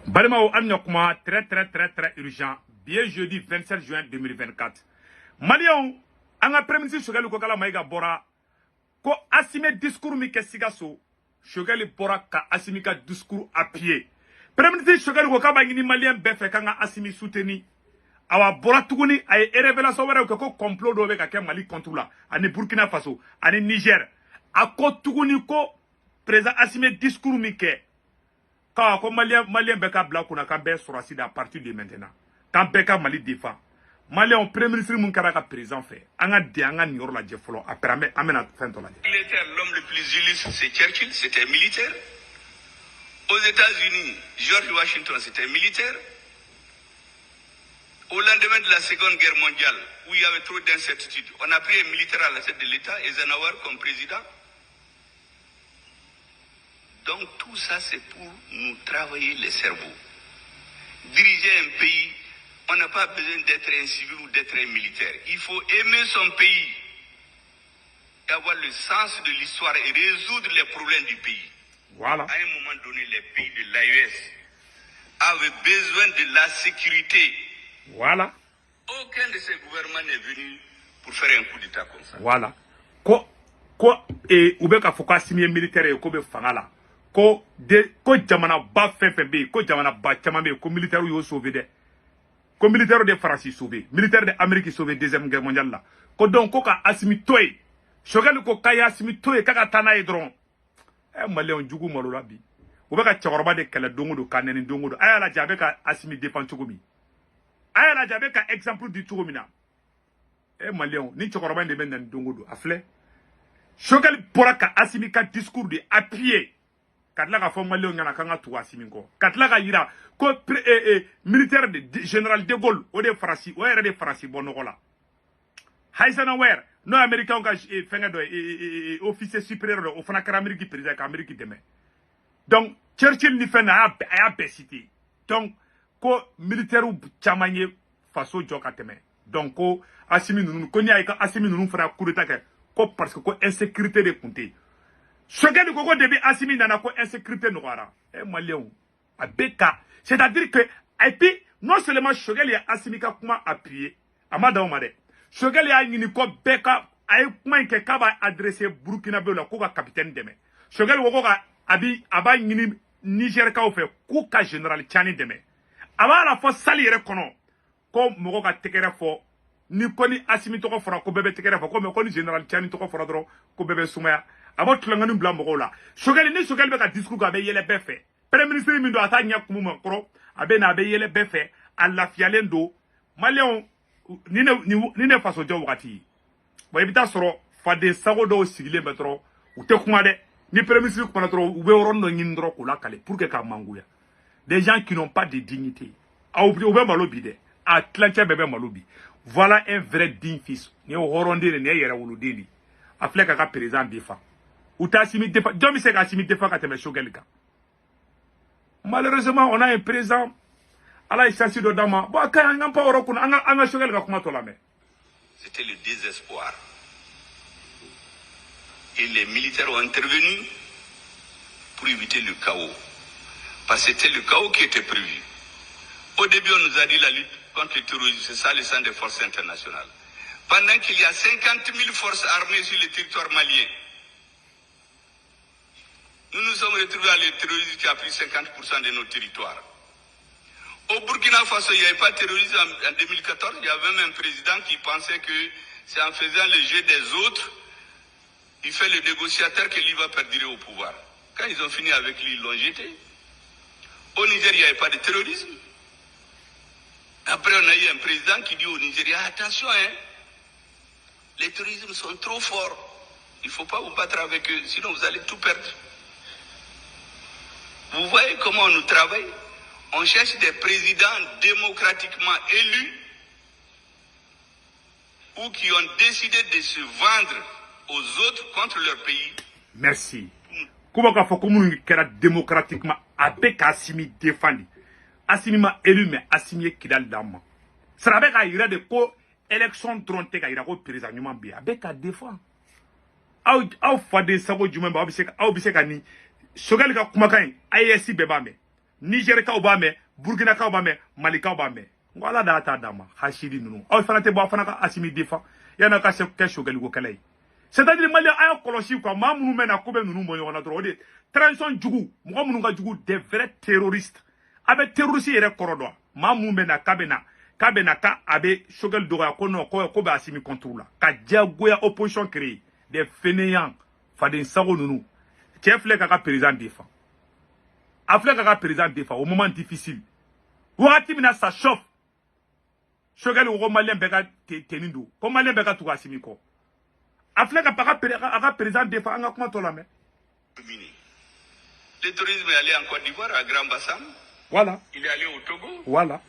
Balmao Anyokuma, très urgent. Bien jeudi 27 juin 2024. Malion, anga premisi shogali ko kala maiga bora ko asime discours mi kesiga so shogali bora ka asimi ka discours à pied. Premisi shogali ko kaba ngini malien befe kanga asimi souteni. Awa bora tuguni ay révélation wera ko complot do be ka ke Mali contre la ani Burkina Faso ani Niger. Ako tuguni ko président asime discours mi ke ka ko malien be ka bla kuna ka be sorasi à partir de maintenant. Quand beka Mali défend Malien premier ministre mun karaka président fait anga de anga nior la jefolo après amena fin to la militaire. L'homme le plus illustre c'est Churchill, c'était militaire. Aux États-Unis, George Washington c'était militaire. Au lendemain de la Seconde Guerre mondiale, où il y avait trop d'incertitudes, on a pris un militaire à la tête de l'État, Eisenhower comme président. Donc tout ça c'est pour nous travailler les cerveaux. Diriger un pays, on n'a pas besoin d'être un civil ou d'être un militaire. Il faut aimer son pays, et avoir le sens de l'histoire et résoudre les problèmes du pays. Voilà. À un moment donné, les pays de l'AES avaient besoin de la sécurité. Voilà. Aucun de ces gouvernements n'est venu pour faire un coup d'État comme ça. Voilà. Ubeka foka simi militaire ko be fangala. Ko jamana ba fefebe, ko jamana ba chamame ko militaire yo sauvé de. Ko militaire de France sauvé, militaire de Amérique sauvé deuxième guerre mondiale là. Ko donc ko ka asimi toy. Shogali ko kaya asimi toy kaka tana edron. Malien jugu malola bi. Ubeka chakoroba de kala dongo do kaneni dongo do. Aya la jabe ka asimi défend chukumi. Aya la jabe ka exemple du chukumi Malien ni chakoroba de ben dongo do afle. Shogali poraka asimi ka discours de appuyé. Katla ka fo Malien ngana kanga tu asimi ko. Katla ka yira ko militaire de général de Gaulle o de France o era de France bonogola. Eisenhower no américain ka fenga do officier supérieur au fana kara Amérique président ka Amérique demain. Donc Churchill ni fena a besité. Donc ko militaire ou chamanye faso joka teme. Donc ko asimi nunu ko ni ay ka asimi nunu fera coup d'état ko parce que ko insécurité de compter. Ce gars de Gogo début asimi nana ko insécurité noara. Malien abeka. C'est-à-dire que et puis non seulement Choguel ya asimika kuma appuyé amada omade. Choguel ya ngini ko beka ay kuma nke kaba adresser Burkina Faso la ko ka capitaine deme. Choguel wogo ka aba ngini Niger ka ofe ko ka général Tchani deme. Aba la fo sali yere kono ko mogo ka tekere fo ni koni asimi to ko fora ko bebe tekere fo ko me koni général Tchani to ko fora dro ko bebe sumaya aba tulangani bla mogo la. Choguel ni Choguel be ka discours ka be yele befe. Premier ministre Mindo atanya kumu makro abena be yele befe alla fialendo Malien ni ne faso jo wakati bo ebita soro fade sago do sigile metro ute kuma de ni premier ministre kuma tro ube orondo ngindro kula kale pour que ka manguya des gens qui n'ont pas de dignité a ube malobi de atlantia bebe malobi voilà un vrai digne fils ni horondi ne yera wuludeli afleka ka président bifa utasimi defa jomi se ka asimi defa ka teme shogelika. Malheureusement, on a un président à la station de Dama. C'était le désespoir. Et les militaires ont intervenu pour éviter le chaos. Parce que c'était le chaos qui était prévu. Au début, on nous a dit la lutte contre le terrorisme, c'est ça le sang des forces internationales. Pendant qu'il y a 50 000 forces armées sur le territoire malien, nous nous sommes retrouvés à le terrorisme qui a pris 50% de nos territoires. Au Burkina Faso, il n'y avait pas de terrorisme en 2014. Il y avait même un président qui pensait que c'est en faisant le jeu des autres, il fait le négociateur que lui va perdurer au pouvoir. Quand ils ont fini avec lui, ils l'ont jeté. Au Niger, il n'y avait pas de terrorisme. Après, on a eu un président qui dit au Nigeria, attention, les terroristes sont trop forts. Il ne faut pas vous battre avec eux, sinon vous allez tout perdre. Vous voyez comment nous travaillons? On cherche des présidents démocratiquement élus ou qui ont décidé de se vendre aux autres contre leur pays. Merci. Comment faut que démocratiquement avec Assimi défendu. Assimi m'a élu mais Assimi Kidal Dama. Ça avec à de quoi élection tronté à Irako président bien avec à défendre. Au fade sabo jumba obiseka ni Shogal ka kumakan ISC beba me Niger kaw ba mɛ Burkina kaw ba mɛ Mali kaw ba mɛ ngala da ta dama hashidi nunu aw fana te bo fana ka Assimi défend yana ka ke Choguel ko kala yi c'est-à-dire Mali aya kolosi quoi ma munu mena ko be nunu mo yona dro de transition jugu mo munu ka jugu des vrais terroristes abe terroriste yere korodo ma munu mena kabena ka abe Choguel doga ko no ko be Assimi contrôle ka jagoya opposition créer des fainéants faden sago nunu chef le ka président défend Afrique ka président défend au moment difficile wakati mina ça chauffe Choguel ko malien be ka tenindo ko malien be ka tu Assimi ko Afrique ka président défend anga kuma to la mais le tourisme est allé en Côte d'Ivoire à Grand Bassam. Voilà. Il est allé au Togo. Voilà.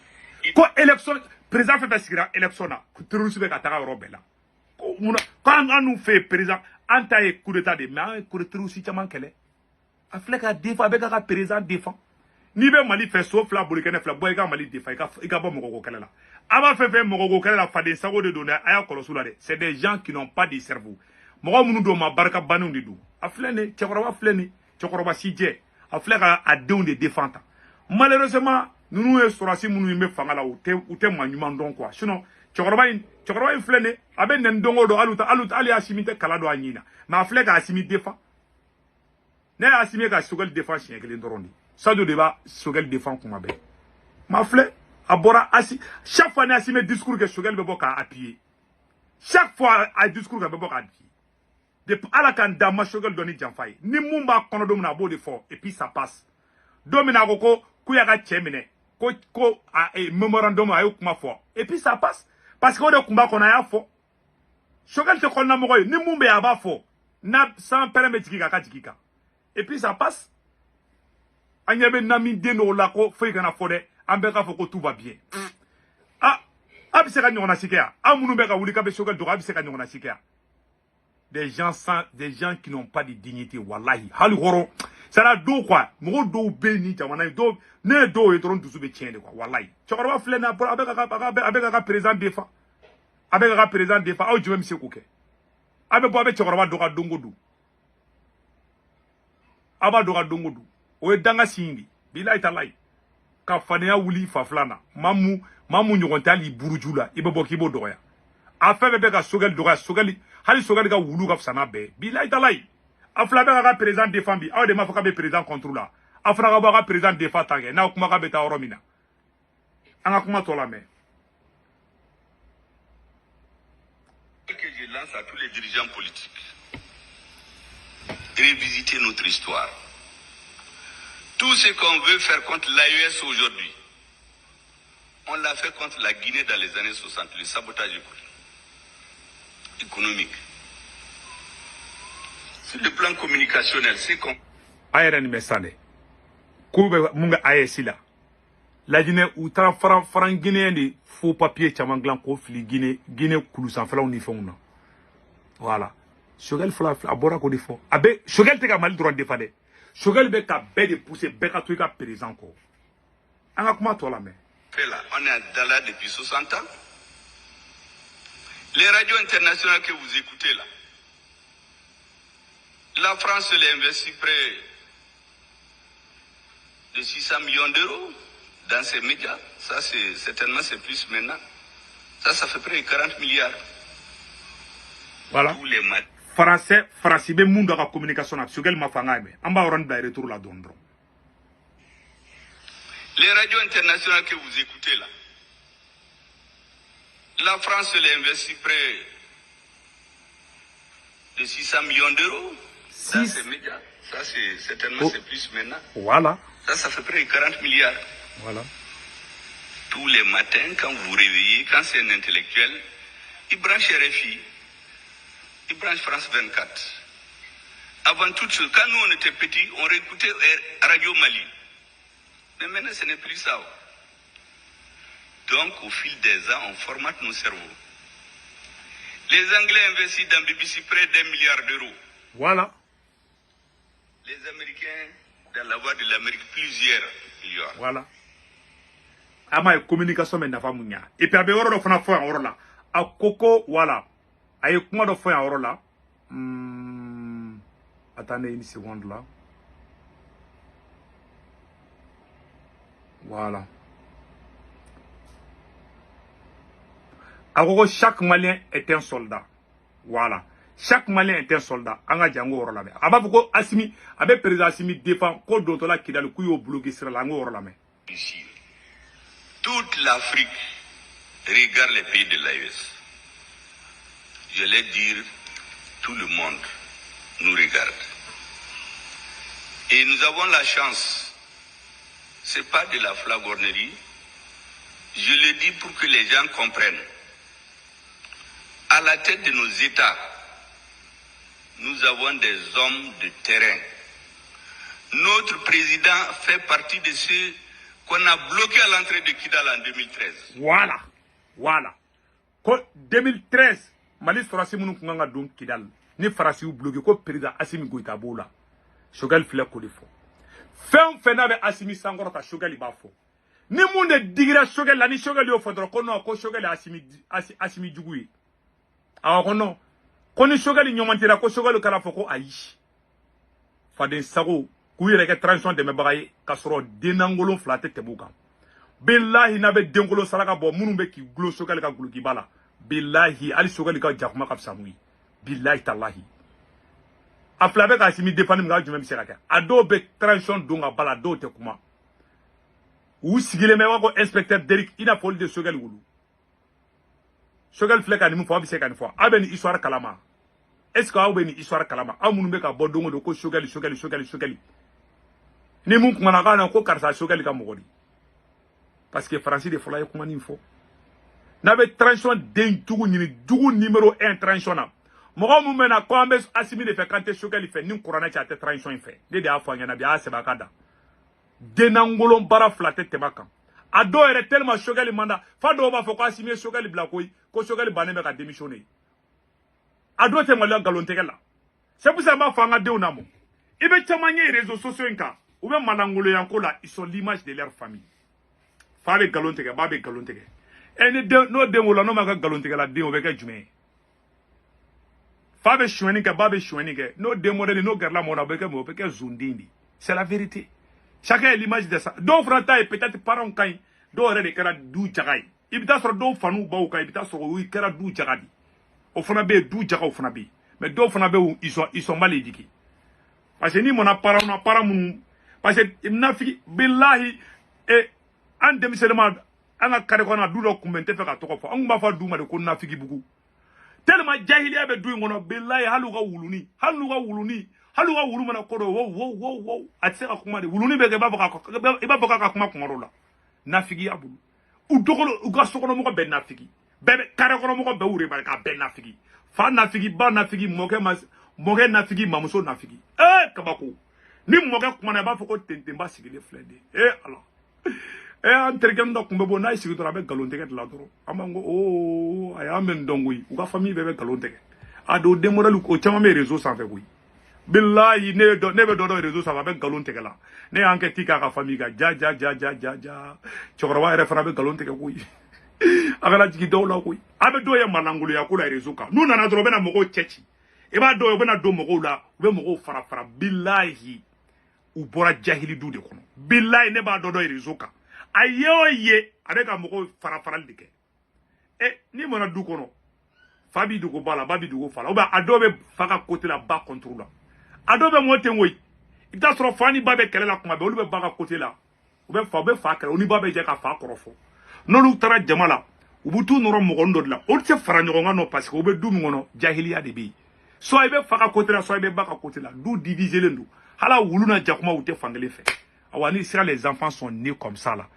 Ko élection président fait basira élection na terroriste be ka ta robela ko muna quand on nous fait président antaye coup d'état de mais coup de terroriste chaman kele Afrique ka défend be ka président défend ni be Mali fait sauf la Burkina fla boy ka Mali défend i ka bo moko kele la aba fait moko kele la fa de sago de donner aya kolosu la de c'est des gens qui n'ont pas de cerveau moko munu do ma barka banu de do aflene chekoroba flene chekoroba sije Afrique a deun de défendre malheureusement nous sommes sortis munu me fangala ou te manyuma don quoi sinon chekoroba in flene abe nen dongo do aluta ali Assimi te kala do anyina mais Afrique Assimi défend ne Assimi ka Choguel défend chien kelen dorondi ça de débat Choguel défend kuma be ma flé abora asi chaque fois ne Assimi discours que Choguel be boka appuyer chaque fois a discours que be boka appuyer de ala kan dama Choguel doni janfay ni mumba kono do na bo de fort et puis ça passe domina ko kuya ka chemine ko a memorandum ayo kuma fort et puis ça passe parce que o de kumba kono ya fort Choguel te konna mo ni mumbe ya ba fort na sans permettre ka jikika et puis ça passe anyebe nami deno la ko fe kana fode ambe ka foko tout va bien abise ka nyona sikea amunu be ka wuli ka be Choguel do abise ka nyona sikea des gens qui n'ont pas de dignité wallahi hali horo sara do quoi mo do be ni jamana do ne do e tron dusu be tiende quoi wallahi chokoro fle na avec ka président défend avec ka président défend au jwe monsieur koke abe bo abe chokoro do ka dongodu aba do ka dongodu o e danga singi billahi talai ka fania wuli fa flana mamu nyogontali burujula ibe bo kibo do ya affaire be ka Choguel do ka Choguel hali Choguel ka wulu ka fsana be billahi talai afla be ka président défend bi aw de ma fa ka be président contrôle afra ka ba ka président défend tangue na kuma ka be ta oromina anga kuma to la me Que je lance à tous les dirigeants politiques, révisiter notre histoire. Tout ce qu'on veut faire contre l'AES aujourd'hui, on l'a fait contre la Guinée dans les années 60, le sabotage économique. Sur le plan communicationnel, c'est qu'on... ayera ni mesane kube munga ayesila la Guinée ou tra fran Guinée ni faux papier chamanglan ko fili Guinée kulu san flaw ni fona voilà Choguel fla abora ko defo abe Choguel te ka Mali droit défendre Choguel be ka be de pousser be ka truc ka président ko anga kuma to la mais là, on est dans là depuis 60 ans. Les radios internationales que vous écoutez là, la France elle investit près de 600 millions d'euros dans ces médias. Ça, c'est certainement c'est plus maintenant. Ça fait près de 40 milliards. Voilà. Tous les matins. Français be mundo ka communication na Choguel mafanga me amba oran ba retour la dondro. Les radios internationales que vous écoutez là, la France elle investit près de 600 millions d'euros dans ces médias. Ça, c'est certainement c'est plus maintenant. Voilà. Ça fait près de 40 milliards. Voilà. Tous les matins, quand vous vous réveillez, quand c'est un intellectuel, il branche RFI, il branche France 24. Avant toute chose, quand nous on était petits, on réécoutait Radio Mali. Mais maintenant, ce n'est plus ça. Donc, au fil des ans, on formate nos cerveaux. Les Anglais investissent dans BBC près d'1 milliard d'euros. Voilà. Les Américains, dans la voie de l'Amérique, plusieurs milliards. Voilà. Ama communication mais nafa munya. Et puis abe oro do fana fo en oro la. A koko voilà. Aye kuma do fo en oro la. Attendez une seconde là. Voilà. Alors, chaque Malien est un soldat. Voilà. Chaque Malien est un soldat. Anga Django Orlame. Ababoko Assimi, avec président Assimi défend, ko dotola qui dans le couille au bloqué sur la langue Orlame. Ici, toute l'Afrique regarde les pays de l'AES. Je vais dire, tout le monde nous regarde. Et nous avons la chance, c'est pas de la flagornerie, je le dis pour que les gens comprennent. À la tête de nos États, nous avons des hommes de terrain. Notre président fait partie de ceux qu'on a bloqués à l'entrée de Kidal en 2013. Voilà. Voilà. 2013, Mali Sorasi Mounou Kunganga Dom Kidal, ni Farasi ou bloqué, ko président Assimi Goïta Boula. Shogal Fila Kodifo. Fin n'avait Assimi Sangor ta Shogal Ibafo. Ni moun de digira Shogal la ni Shogal yo fondra kono ko Shogal Assimi Djougui. Alors non. Koni Shogal nyomantira ko Shogal Kalafoko Aish. Faden Sago, Kouire ke transition de Mebaraye, Kasoro Denangolo Flate Tebuka. Billahi nabe Dengolo Salaka bo Mounumbe ki glo Shogal ka gulu kibala. Billahi Ali Shogal ka Jakuma Kapsamui. Billahi Tallahi. Aflabe ka Assimi défendre mga jumem seraka. Ado be transition donga bala do te kuma. Ou sigile me wako inspecteur Derek ina folie de Shogal wulu. Shogal fleka ni mu fo bi seka ni fo. Abe ni histoire kalama. Est-ce que abe ni histoire kalama? Amunumbe ka bodongo do ko Shogal. Ni mu kuma na kana ko karsa Shogal ka mogodi. Parce que français de fola kuma ni fo. Nabe transition den tugu ni dugu numéro 1 transition na. Mogo mumena ko ambe Assimi de fait quand Shogal fait ni corona cha transition fait. De afo nyana bi a sebakada. Denangolo bara flatte tebaka. Ado ere tellement Shogal manda fa do ba fo ko Assimi Shogal blakoy ko Shogal banembe ka démissionner. Ado te ngalo galontekela. C'est pour ça ma fanga de onamo. Ibe chamanye réseaux sociaux nka ou be manangolo yankola ils sont l'image de leur famille. Fa be galonteke ba be galonteke. Ene de no de wala no ma galontekela de o be ka jume. Fa be choueni ka ba be choueni ke no de modèle no garla mo na be ke zundindi. C'est la vérité. Chacun est l'image de ça. Donc franta et peut-être parents kay do re de kala du jagay. Ibita soro do fanu ba o kay ibita soro wi kala du jagadi. O fana be du jaga o fana be. Mais do fana be ils sont mal éduqués. Parce que ni mon apparent mon parce que nafiki billahi et en demi-seulement anga kare kona du do commenter fait ka to ko fo an ba fa du ma de ko nafiki bugu tellement jahiliya be du ngono billahi halu ga wuluni halu ga wulu mana ko do wo atse ka kuma de wuluni be ke ba baka ka kuma ko ngorola nafiki abulu u dogolo u ga sokono mo ko be nafiki bebe kare kono mo ko be wure ba ka be nafiki fa nafiki ba nafiki moge nafiki mamuso nafiki kabako ni moge kuma na ba fo ko tentemba sigile flende ala antergem da kumbe bo na isi to rabe galonteke la doro amango aya men dongui u ka famille bebe galonteke ado de model ko chama me réseau sans fait oui billahi ne be do réseau ça va be galonteke la ne enquête ka famille ga ja chokora re fara be galonteke oui agala jigi do la oui abe do ya manangulu ya kula réseau ka nu na doro be na mogo chechi e ba do be na do mogo la be mogo fara billahi u bora jahili du de kono billahi ne ba do réseau ka ayoye avec un mot farafaral de ke ni mona du kono fabi du ko bala babi du ko fala oba adobe faka côté la bas contrôle adobe moté moy ita soro fani babe kele la kuma be olube baka côté la obe fa kele oni babe je ka fa korofo nonu tara jamala ubutu noro mo gondo la o tse fara nyoga no parce que obe du ngono jahiliya de bi so ibe faka côté la so ibe baka côté la du diviser lendu hala wuluna jakuma ute fangele fait awani sira les enfants sont nés comme ça là.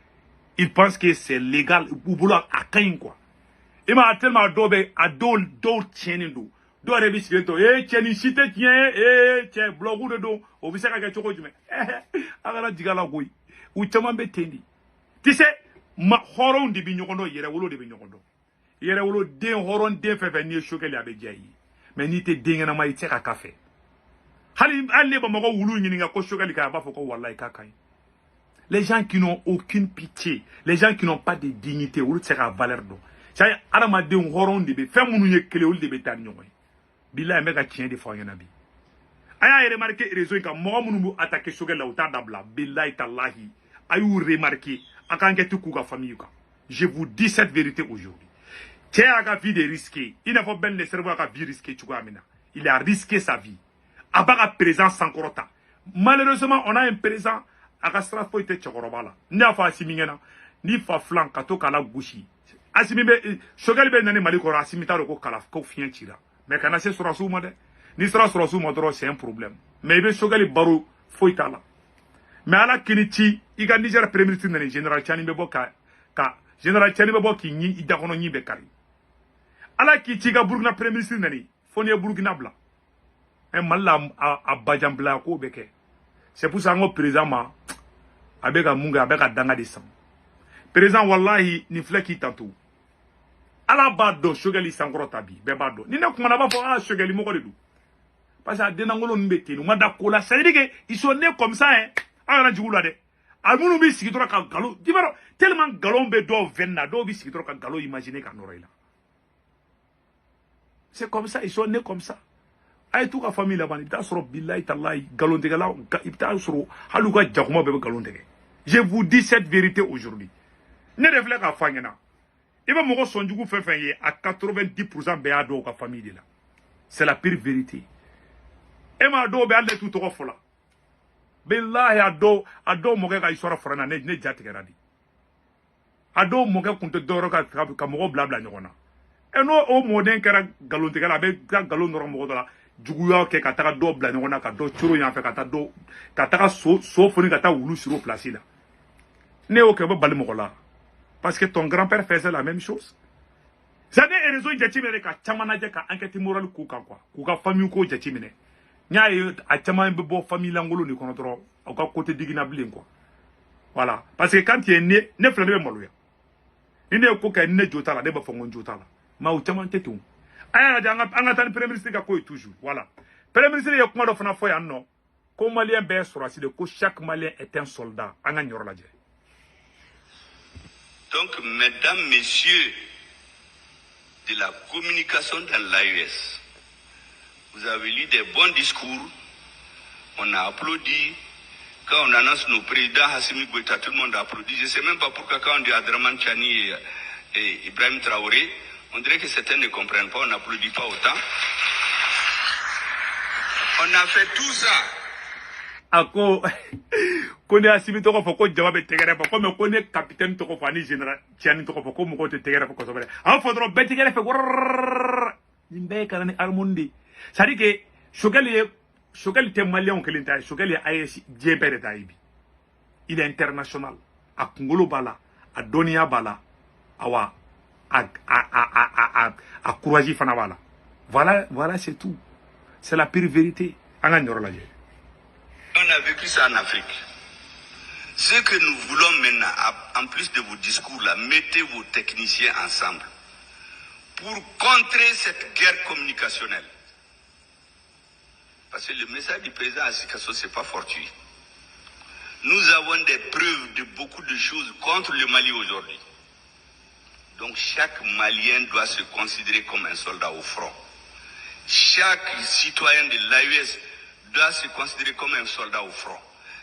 Ils pensent que c'est légal ou vouloir à quand quoi. Et m'a tellement dobe à do tieni do. Do rebi sigento tieni cité tien tiens blogu de do o bisaka ka choko jume. Agala digala goy. U chama be tendi. Tu sais ma horon de binyokondo yere wolo de binyokondo. Yere wolo de horon de fefe ni chokeli abe jayi. Mais ni te dingena ma ite ka café. Hali alle ba mako wulu nyini nga ko chokeli ka ba foko wallahi ka kai. Les gens qui n'ont aucune pitié, les gens qui n'ont pas de dignité, ou c'est la valeur d'eau. C'est aramade un horon de bé, fait mon unique clé ou de bétagnon. Bila mega tient des fois yanabi. Aya remarqué réseau ka mo munu attaquer Shogal la uta dabla billahi tallahi ayu remarqué famille. Je vous dis cette vérité aujourd'hui. Tiens, à la vie de risquer. Il n'a pas bien le cerveau à la vie risquée. Il a risqué sa vie. Abara présent sans corota. Malheureusement, on a un présent à la Strasbourg et Tchokorobala. Ni a fait Asimingena, ni fa flanc, kato kala gouchi. Asimimbe, Shogal ben nani maliko Asimita roko kala ko fien tira. Mais quand on a sur Assoumade, ni sera sur Assoumade, c'est un problème. Mais il veut Shogali baro, foitala. Mais à la Kinichi, il y a Niger Premier Ministre, le général Chani Beboka, général Chani Beboki, il y a un ni Bekari. À la Kichiga Burgna Premier Ministre, Fonia Burgna Bla. Un mal à Bajambla ko beke. C'est pour ça que le président avec un munga avec un danga de sang. Président wallahi ni fleki tantou. Ala bado shogali sangro tabi bebado. Ni na kuma na ba fo shogali mo ko de du. Parce que denangolo mbeti no mada kola ça veut dire que ils sont nés comme ça hein. Ala jigula de. Almunu bi sigi to ka galo. Dibaro tellement galon be do venna do bi sigi to ka galo imaginer ka noroila. C'est comme ça ils sont nés comme ça. Aye tout ka famille là-bas, il t'a sur billahi tallahi galon de gala, il t'a sur haluga jakuma bebe galon de. Je vous dis cette vérité aujourd'hui. Ne réfléchissez à fangena. Il va mourir son djougou fait faire à 90% béado ka famille de là. C'est la pire vérité. Et ma do be alle tout trop fola. Billahi ado moge ka isora forana ne jategeradi. Ado moge kunte doro ka mogo blabla nyona. Et non au modèle kera galon de gala be galon noro mogo de la. Juguya ke kataka do bla ngona ka do churo yan fe kataka so foni kata wulu sur place là ne o ke ba bali mokola parce que ton grand-père faisait la même chose ça des raisons jatimene ka chamana je ka enquête morale ku ka quoi ku ka famille ko jatimene nya e a chama be bo famille langolo ni kono tro au ka côté digina blin quoi voilà parce que quand il est né ne flane be moluya ni ne ko ka ne jota la de ba fongon jota la ma o chama tetu aya anga tan premier ministre ka koy toujours voilà premier ministre ya kuma do fana foya no ko malien be sur aside ko chaque malien est un soldat anga nyoro la je. Donc mesdames messieurs de la communication dans l'AES, vous avez lu des bons discours, on a applaudi quand on annonce nos présidents Assimi Goïta, tout le monde a applaudi. Je ne sais même pas pourquoi quand on dit Abdraman Chani et Ibrahim Traoré, on dirait que certains ne comprennent pas, on n'applaudit pas autant. On a fait tout ça. Ako, kone Assimi toko foko jawabe tegere pa, comme kone capitaine toko fani général Tiani toko foko mo kote tegere pa kosobere. En faudra be tegere fe gorrrr. Nimbe karani almundi. C'est-à-dire que Chogali te malien que l'intérêt, Chogali AES djebere daibi. Il est international. A Kongolo bala, a Donia bala, awa. À courager Fanawala. Voilà, c'est tout. C'est la pire vérité. On a vécu ça en Afrique. Ce que nous voulons maintenant, en plus de vos discours là, mettez vos techniciens ensemble pour contrer cette guerre communicationnelle. Parce que le message du président Assikasso, c'est pas fortuit. Nous avons des preuves de beaucoup de choses contre le Mali aujourd'hui. Donc chaque Malien doit se considérer comme un soldat au front. Chaque citoyen de l'AES doit se considérer comme un soldat au front.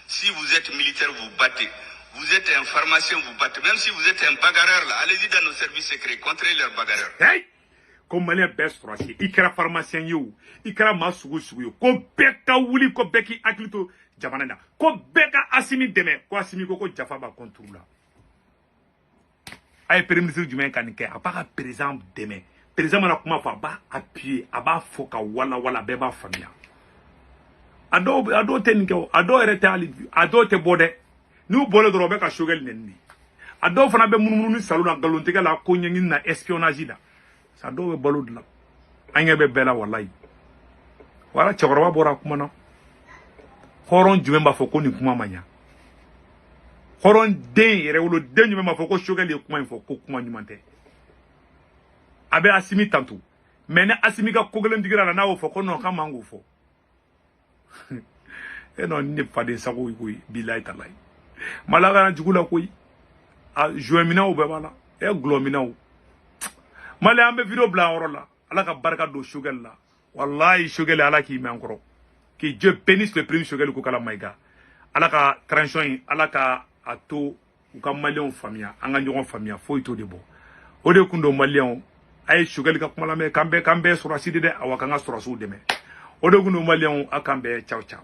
Si vous êtes militaire, vous battez. Vous êtes un pharmacien, vous battez. Même si vous êtes un bagarreur, là, allez-y dans nos services secrets, contrez leurs bagarreurs. Hey! Comme Malien best français, il y a pharmacien yo, il y a masugu sugu, ko beka wuli, ko beki aklito jamanana, ko beka Assimi deme, ko Assimi ko jafa ba contrôle. Aye premier ministre du Mali kanike a pas président demain président na kuma fa ba appuyer aba foka wala beba famia ado tenike ado rete ali ado te bode ni bole do robe ka shogel nenni ado fana be mununu saluna galonte la ko nyi na espionnage da sa do be bolud la anya be bela wallahi wala chokoroba bora kuma na horon jumemba foko ni kuma manya horon den yere wolo den nyuma foko Chogali e kuma info ko kuma nyumante abe Assimi tantu mais Assimi ka kogelen digira na wo foko no ka mango fo e non ne pas de sako ko billahi talai malaga na jugula ko a joemina o be bala e glomina o male ambe video bla orola ala ka barka do Chogali la wallahi Chogali ala ki me encore que Dieu bénisse le premier Chogali ko kala maiga ala ka transition ala ka ato u ka malien famiya an ka ɲɔgɔn famiya foyi to de bɔ o de kun do malien ay sugali ka kuma la mais kan bɛ surasi de awa kan ka surasiw dɛmɛ o de kun do malien a kan bɛ ciao ciao